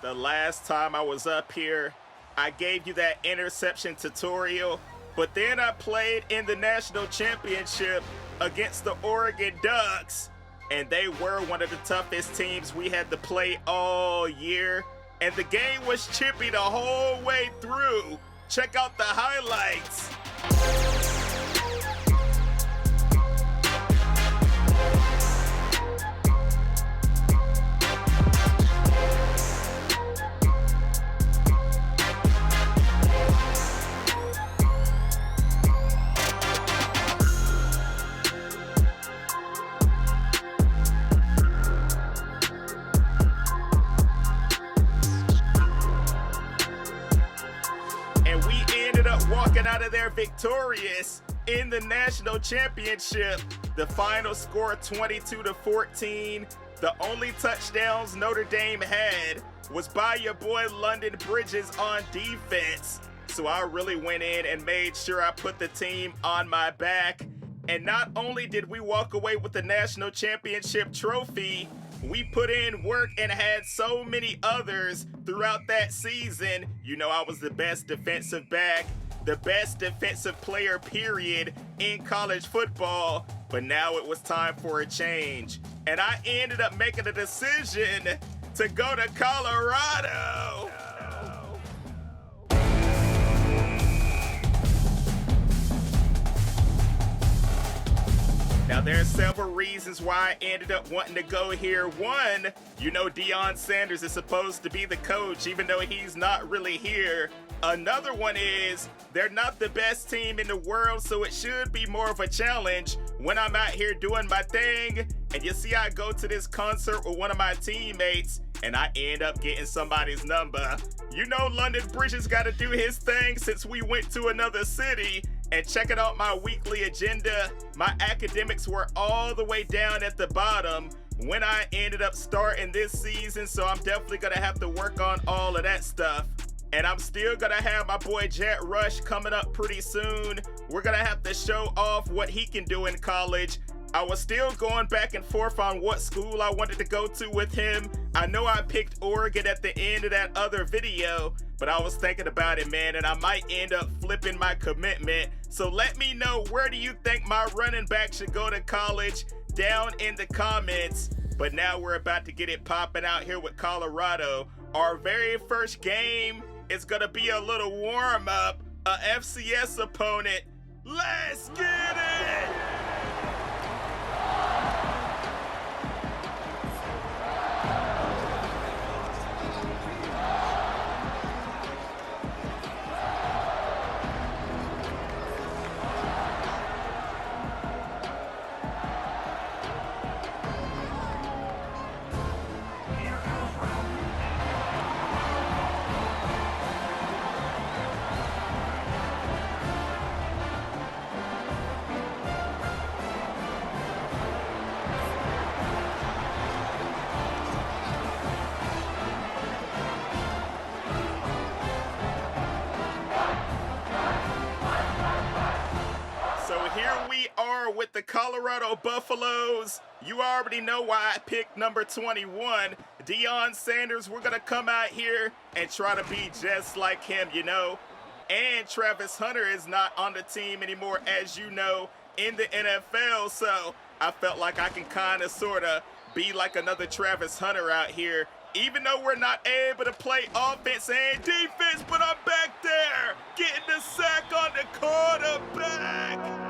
The last time I was up here, I gave you that interception tutorial, but then I played in the national championship against the Oregon Ducks, and they were one of the toughest teams we had to play all year, and the game was chippy the whole way through. Check out the highlights. Walking out of there victorious in the national championship. The final score 22-14. The only touchdowns Notre Dame had was by your boy London Bridges on defense. So I really went in and made sure I put the team on my back. And not only did we walk away with the national championship trophy, we put in work and had so many others throughout that season. You know, I was the best defensive back, the best defensive player, period, in college football. But now it was time for a change. And I ended up making a decision to go to Colorado. Now, there are several reasons why I ended up wanting to go here. One, you know Deion Sanders is supposed to be the coach, even though he's not really here. Another one is they're not the best team in the world, so it should be more of a challenge when I'm out here doing my thing. And you see, I go to this concert with one of my teammates, and I end up getting somebody's number. You know London Bridges got to do his thing since we went to another city. And checking out my weekly agenda, my academics were all the way down at the bottom when I ended up starting this season, so I'm definitely going to have to work on all of that stuff. And I'm still going to have my boy Jet Rush coming up pretty soon. We're going to have to show off what he can do in college. I was still going back and forth on what school I wanted to go to with him. I know I picked Oregon at the end of that other video, but I was thinking about it, man, and I might end up flipping my commitment. So let me know, where do you think my running back should go to college? Down in the comments. But now we're about to get it popping out here with Colorado. Our very first game is going to be a little warm-up, a FCS opponent. Let's get it! With the Colorado Buffaloes. You already know why I picked number 21, Deion Sanders. We're going to come out here and try to be just like him, you know. And Travis Hunter is not on the team anymore, as you know, in the NFL. So I felt like I can kind of sort of be like another Travis Hunter out here, even though we're not able to play offense and defense. But I'm back there getting the sack on the quarterback.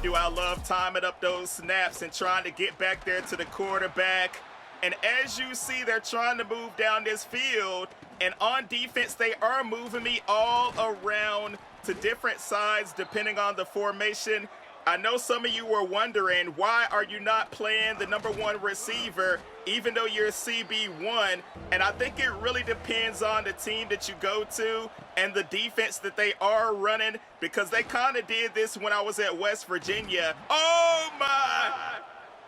Do I love timing up those snaps and trying to get back there to the quarterback. And as you see, they're trying to move down this field. And on defense, they are moving me all around to different sides depending on the formation. I know some of you were wondering, why are you not playing the number one receiver even though you're CB1? And I think it really depends on the team that you go to and the defense that they are running, because they kind of did this when I was at West Virginia. Oh my!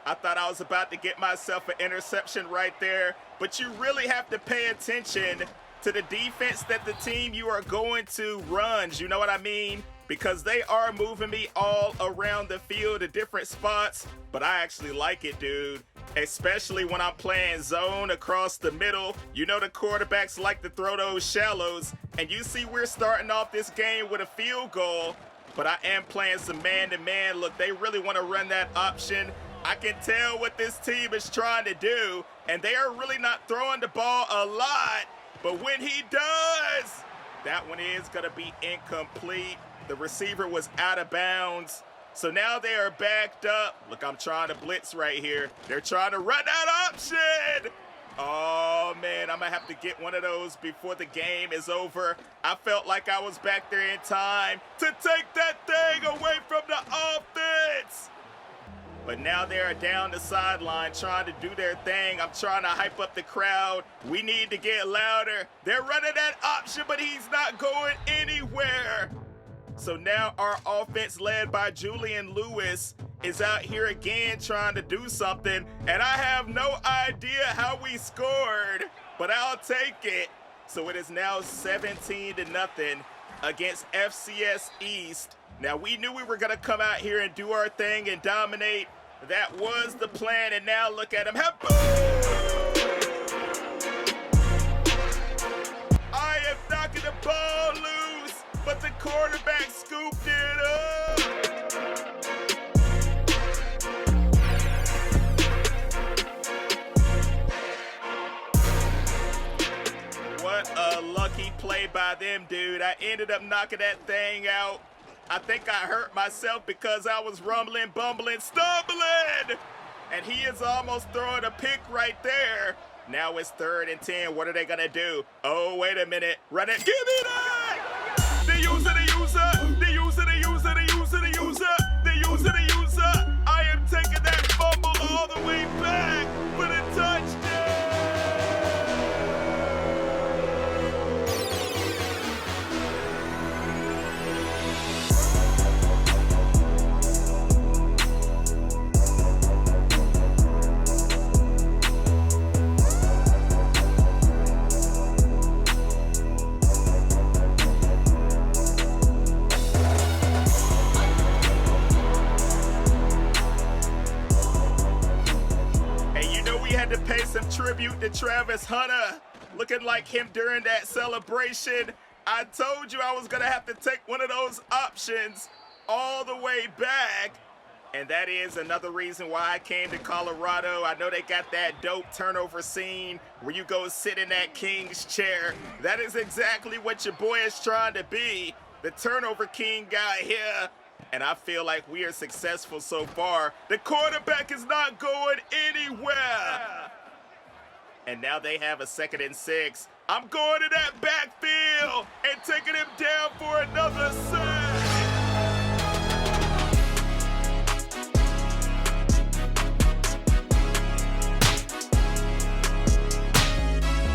I thought I was about to get myself an interception right there, but you really have to pay attention to the defense that the team you are going to runs. You know what I mean? Because they are moving me all around the field to different spots, but I actually like it, dude. Especially when I'm playing zone across the middle. You know the quarterbacks like to throw those shallows, and you see we're starting off this game with a field goal, but I am playing some man-to-man. Look, they really want to run that option. I can tell what this team is trying to do, and they are really not throwing the ball a lot, but when he does, that one is going to be incomplete. The receiver was out of bounds. So now they are backed up. Look, I'm trying to blitz right here. They're trying to run that option. Oh, man, I'm going to have to get one of those before the game is over. I felt like I was back there in time to take that thing away from the offense. But now they are down the sideline trying to do their thing. I'm trying to hype up the crowd. We need to get louder. They're running that option, but he's not going anywhere. So now our offense, led by Julian Lewis, is out here again trying to do something, and I have no idea how we scored, but I'll take it. So it is now 17-0 against FCS East. Now, we knew we were going to come out here and do our thing and dominate. That was the plan, and now look at him. I am knocking the ball loose, but the quarterback scooped it up. What a lucky play by them, dude. I ended up knocking that thing out. I think I hurt myself because I was rumbling, bumbling, stumbling. And he is almost throwing a pick right there. Now it's 3rd and 10. What are they going to do? Oh, wait a minute. Run it. Give me that! The user. I am taking that fumble all the way back for the touchdown. To pay some tribute to Travis Hunter, looking like him during that celebration. I told you I was gonna have to take one of those options all the way back, and that is another reason why I came to Colorado. I know they got that dope turnover scene where you go sit in that king's chair. That is exactly what your boy is trying to be, the turnover king guy here. And I feel like we are successful so far. The quarterback is not going anywhere. And now they have a 2nd and 6. I'm going to that backfield and taking him down for another sack.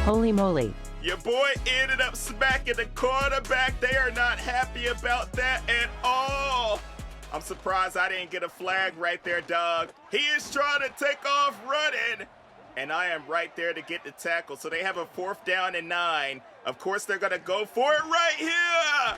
Holy moly. Your boy ended up smacking the quarterback. They are not happy about that at all. I'm surprised I didn't get a flag right there, dog. He is trying to take off running, and I am right there to get the tackle. So they have a 4th down and 9. Of course, they're going to go for it right here.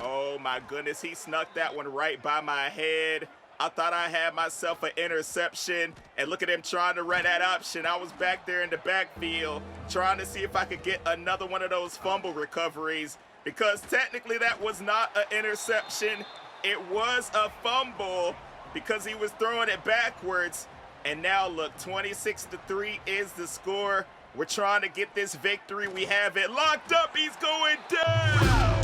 Oh, my goodness. He snuck that one right by my head. I thought I had myself an interception, and look at him trying to run that option. I was back there in the backfield trying to see if I could get another one of those fumble recoveries, because technically that was not an interception. It was a fumble because he was throwing it backwards. And now look, 26-3 is the score. We're trying to get this victory. We have it locked up. He's going down.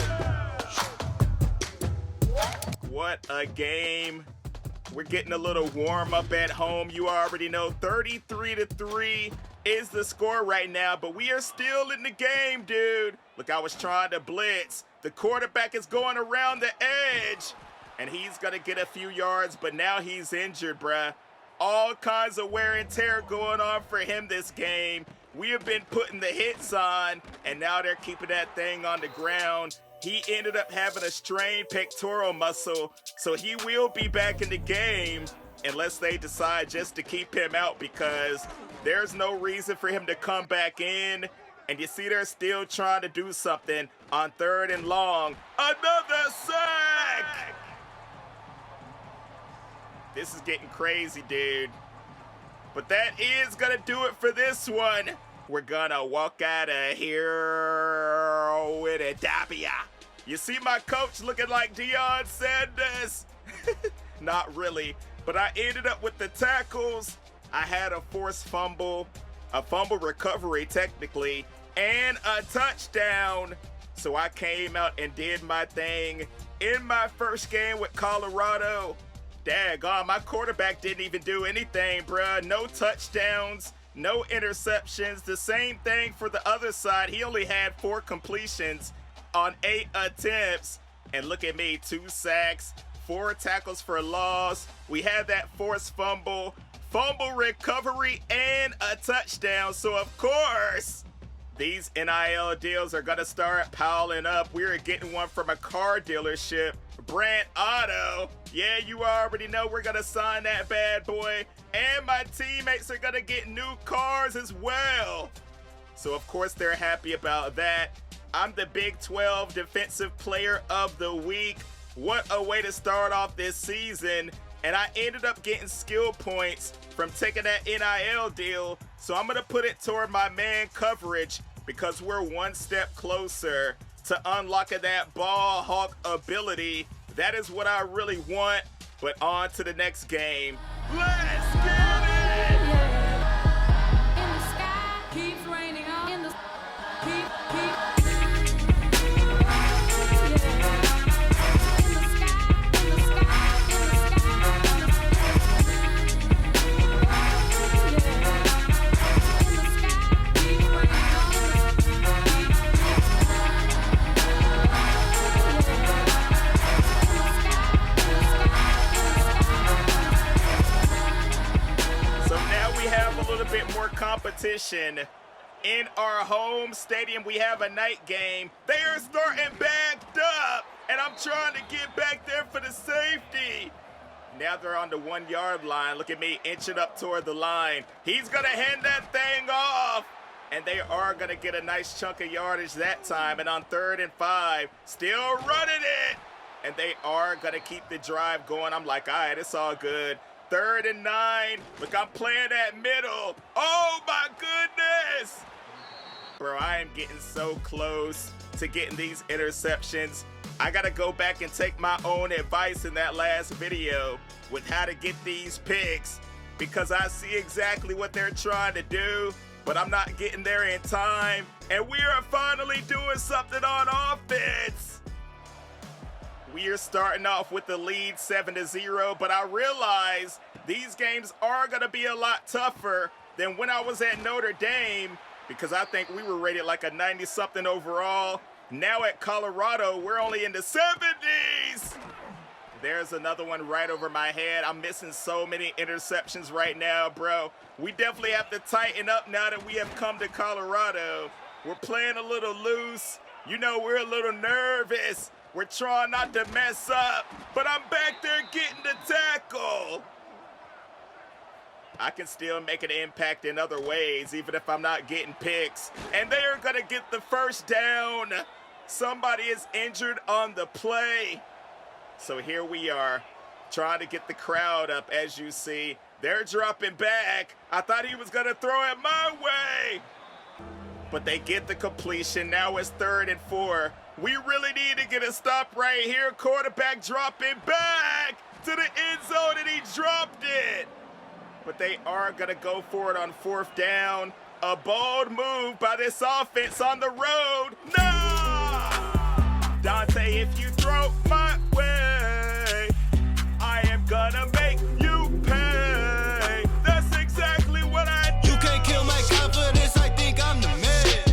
What a game. We're getting a little warm up at home. You already know 33-3 is the score right now, but we are still in the game, dude. Look, I was trying to blitz. The quarterback is going around the edge, and he's going to get a few yards, but now he's injured, bruh. All kinds of wear and tear going on for him this game. We have been putting the hits on, and now they're keeping that thing on the ground. He ended up having a strained pectoral muscle, so he will be back in the game. unless they decide just to keep him out, because there's no reason for him to come back in. And you see they're still trying to do something on 3rd and long. Another sack! This is getting crazy, dude. But that is going to do it for this one. We're going to walk out of here with a W. You see my coach looking like Deion Sanders? Not really. But I ended up with the tackles. I had a forced fumble, a fumble recovery technically, and a touchdown. So I came out and did my thing in my first game with Colorado. Daggone, my quarterback didn't even do anything, bruh. No touchdowns, no interceptions. The same thing for the other side. He only had 4 completions on 8 attempts. And look at me, 2 sacks, 4 tackles for loss. We had that forced fumble, fumble recovery, and a touchdown. So of course, these NIL deals are gonna start piling up. We're getting one from a car dealership, Brand Auto. Yeah, you already know we're gonna sign that bad boy. And my teammates are gonna get new cars as well. So of course they're happy about that. I'm the Big 12 Defensive Player of the Week. What a way to start off this season. And I ended up getting skill points from taking that NIL deal. So I'm gonna put it toward my man coverage, because we're one step closer to unlocking that ball hawk ability. That is what I really want. But on to the next game. Let's get it! In the sky, keeps raining on. In the keep. Bit more competition in our home stadium. We have a night game. They are starting backed up, and I'm trying to get back there for the safety. Now they're on the 1 yard line. Look at me inching up toward the line. He's gonna hand that thing off, and they are gonna get a nice chunk of yardage that time. And on 3rd and 5, still running it, and they are gonna keep the drive going. I'm like, all right, it's all good. 3rd and 9. Look, I'm playing that middle. Oh my goodness! Bro, I am getting so close to getting these interceptions. I gotta go back and take my own advice in that last video with how to get these picks, because I see exactly what they're trying to do, but I'm not getting there in time. And we are finally doing something on offense. We are starting off with the lead 7-0, but I realize these games are going to be a lot tougher than when I was at Notre Dame, because I think we were rated like a 90-something overall. Now at Colorado, we're only in the 70s. There's another one right over my head. I'm missing so many interceptions right now, bro. We definitely have to tighten up now that we have come to Colorado. We're playing a little loose. You know, we're a little nervous. We're trying not to mess up, but I'm back there getting the tackle. I can still make an impact in other ways, even if I'm not getting picks. And they are going to get the first down. Somebody is injured on the play. So here we are, trying to get the crowd up. As you see, they're dropping back. I thought he was going to throw it my way. But they get the completion. Now it's 3rd and 4. We really need to get a stop right here. Quarterback dropping back to the end zone, and he dropped it. But they are going to go for it on 4th down. A bold move by this offense on the road. No! Dante, if you throw my way, I am going to make you pay. That's exactly what I do. You can't kill my confidence. I think I'm the man.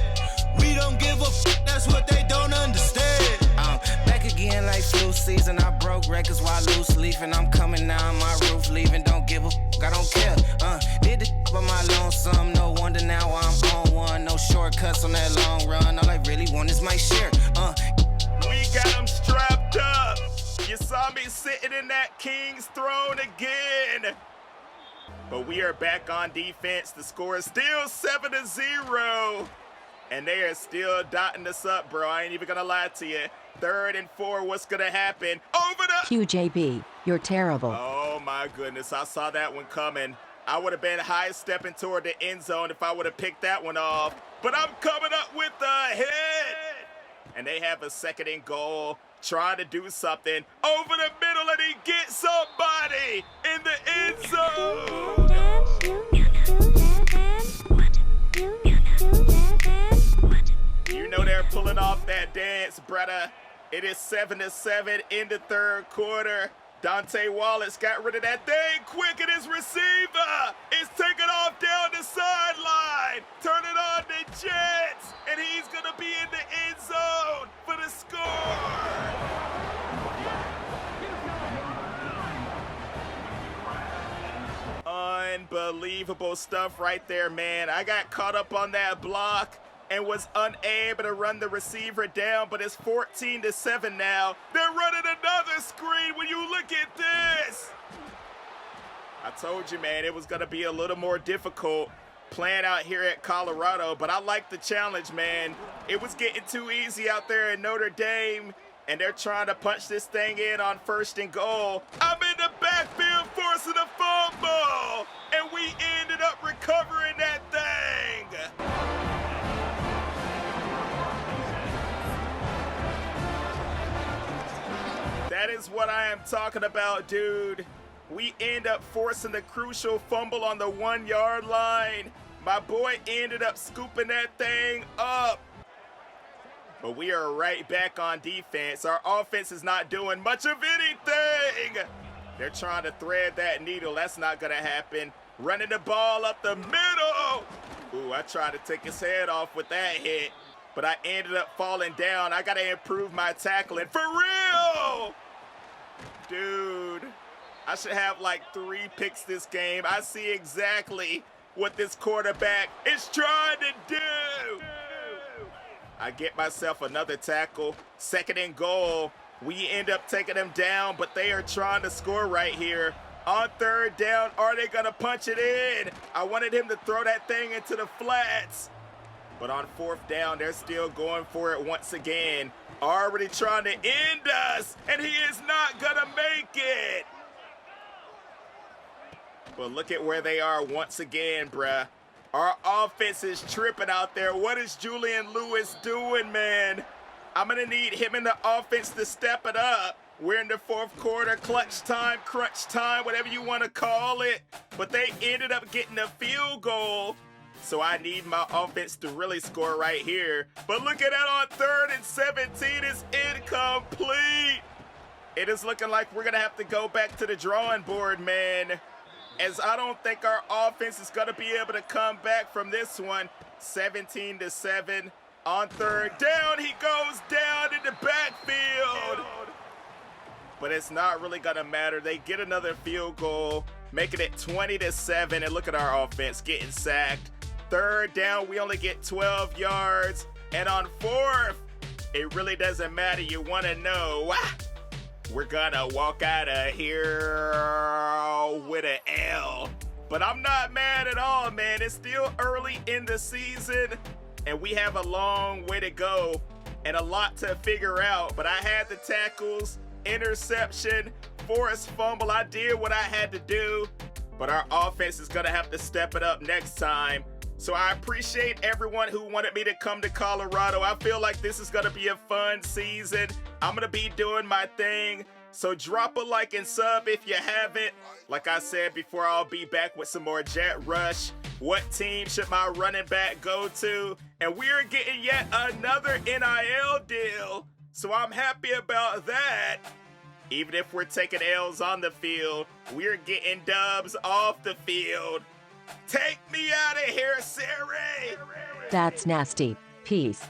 We don't give a that's what they don't understand. I'm back again like flu season. I broke records while loose leafing. I'm coming down my roof, leaving. Don't give a I don't care. Did the by my lonesome. No wonder now I'm on one. No shortcuts on that long run. All I really want is my share. We got them strapped up. You saw me sitting in that king's throne again. But we are back on defense. The score is still 7-0. And they are still dotting us up, bro. I ain't even gonna lie to you. 3rd and 4, what's gonna happen? Over the... QJB, you're terrible. Oh my goodness, I saw that one coming. I would have been high stepping toward the end zone if I would have picked that one off. But I'm coming up with the hit. And they have a 2nd and goal, trying to do something over the middle, and he gets somebody in the end zone. You know they're pulling off that dance, brother. It is 7-7 in the 3rd quarter. Dante Wallace got rid of that thing quick, and his receiver is taking off down the sideline. Turn it on the Jets, and he's going to be in the end zone for the score. Unbelievable stuff right there, man. I got caught up on that block and was unable to run the receiver down, but it's 14-7 now. They're running another screen. When you look at this, I told you, man, it was gonna be a little more difficult playing out here at Colorado, but I like the challenge, man. It was getting too easy out there in Notre Dame, and they're trying to punch this thing in on 1st and goal. I'm in the backfield forcing a fumble, and we ended up recovering that thing. That is what I am talking about, dude. We end up forcing the crucial fumble on the 1-yard line. My boy ended up scooping that thing up. But we are right back on defense. Our offense is not doing much of anything. They're trying to thread that needle. That's not going to happen. Running the ball up the middle. Ooh, I tried to take his head off with that hit, but I ended up falling down. I got to improve my tackling. For real! Dude, I should have like 3 picks this game. I see exactly what this quarterback is trying to do. I get myself another tackle. 2nd and goal. We end up taking them down, but they are trying to score right here. On 3rd down, are they gonna punch it in? I wanted him to throw that thing into the flats. But on 4th down, they're still going for it once again. Already trying to end us, and he is not gonna make it. But look at where they are once again, bruh. Our offense is tripping out there. What is Julian Lewis doing, man? I'm gonna need him in the offense to step it up. We're in the 4th quarter, clutch time, crunch time, whatever you want to call it. But they ended up getting a field goal. So I need my offense to really score right here. But look at that on 3rd and 17. It's incomplete. It is looking like we're going to have to go back to the drawing board, man, as I don't think our offense is going to be able to come back from this one. 17-7 on 3rd down. He goes down in the backfield. But it's not really going to matter. They get another field goal, making it 20-7. And look at our offense getting sacked. 3rd down, we only get 12 yards. And on 4th, it really doesn't matter. You want to know, we're going to walk out of here with an L. But I'm not mad at all, man. It's still early in the season, and we have a long way to go and a lot to figure out. But I had the tackles, interception, forced fumble. I did what I had to do, but our offense is going to have to step it up next time. So I appreciate everyone who wanted me to come to Colorado. I feel like this is going to be a fun season. I'm going to be doing my thing. So drop a like and sub if you haven't. Like I said before, I'll be back with some more Jet Rush. What team should my running back go to? And we're getting yet another NIL deal. So I'm happy about that. Even if we're taking L's on the field, we're getting dubs off the field. Take me out of here, Siri! That's nasty. Peace.